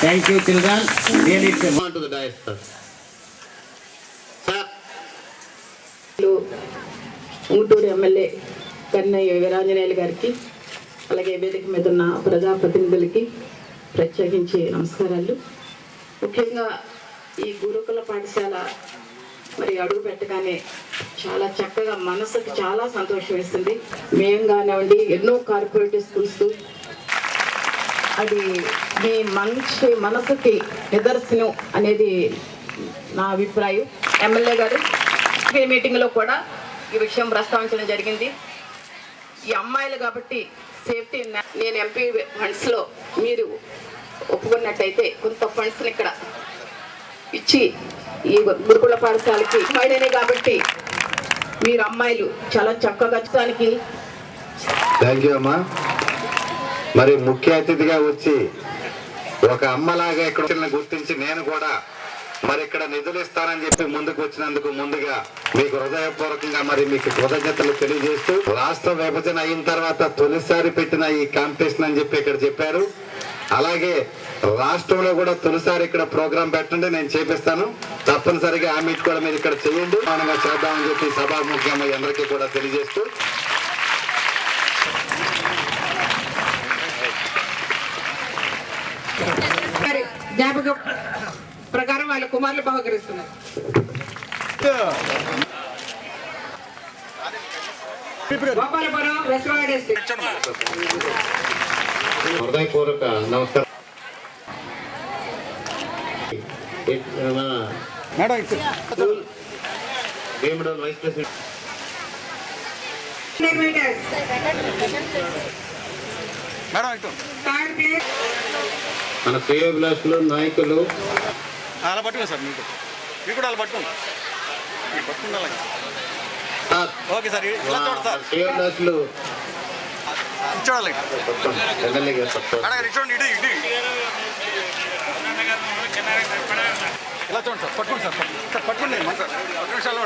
Thank you, children. Really, it's a to the dice, sir. Uturu MLA Kannayya Veeranjaneyulu గారికి అలాగే వేదిక మీద ఉన్న ప్రజాప్రతినిధులకి ప్రత్యేకించి నమస్కారాలు. ముఖ్యంగా ఈ గురుకుల పాఠశాల మరి అడుగు పెట్టగానే చాలా చక్కగా మనసుకు చాలా సంతోషం వేస్తుంది. మేము కానివ్వండి ఎన్నో కార్పొరేటివ్ స్కూల్స్ అది మీ మంచి మనసుకి నిదర్శనం అనేది నా అభిప్రాయం. ఎమ్మెల్యే గారు మీటింగ్లో కూడా ఈ విషయం ప్రస్తావించడం జరిగింది. ఈ అమ్మాయిలు కాబట్టి సేఫ్టీ నేను ఎంపీ ఫండ్స్లో మీరు ఒప్పుకున్నట్టయితే కొంత ఫండ్స్ని ఇక్కడ ఇచ్చి ఈ గురుకుల పాఠశాలకి అమ్మాయిలనే కాబట్టి మీరు అమ్మాయిలు చాలా చక్కగా వచ్చడానికి. థ్యాంక్ యూ అమ్మా. మరి ముఖ్య అతిథిగా వచ్చి ఒక అమ్మలాగా ఇక్కడ గుర్తించి నేను కూడా మరి ఇక్కడ నిధులు ఇస్తానని చెప్పి ముందుకు వచ్చినందుకు ముందుగా మీకు హృదయపూర్వకంగా మరి మీకు కృతజ్ఞతలు తెలియజేస్తూ, రాష్ట్ర విభజన అయిన తర్వాత తొలిసారి పెట్టిన ఈ కాంపిటీషన్ అని చెప్పి ఇక్కడ చెప్పారు. అలాగే రాష్ట్రంలో కూడా తొలిసారి ఇక్కడ ప్రోగ్రాం పెట్టండి, నేను చేపిస్తాను. తప్పనిసరిగా ఆ మీట్ కూడా మీరు ఇక్కడ చేయండి, మానంగా చేద్దామని చెప్పి సభాముఖ్యంగా అందరికీ కూడా తెలియజేస్తూ జ్ఞాపకం ప్రకారం వాళ్ళ కుమారులు బహుకరిస్తున్నారు. గోపాలపురం వెస్ట్ డిస్ట్రిక్ట్ హృదయపూర్వక నమస్కారం. భీముడు వైస్ ప్రెసిడెంట్ మన శ్రేయోభిలాషులు నాయకులు అలా పట్టుకోండి సార్. మీకు కూడా అలా పట్టుకోండి. Okay sir. శ్రేయోభిలాషులు చూడాలి. ఇలా చూడండి సార్. పట్టుకోండి సార్. పట్టుకోండి. 2 నిమిషాల్లో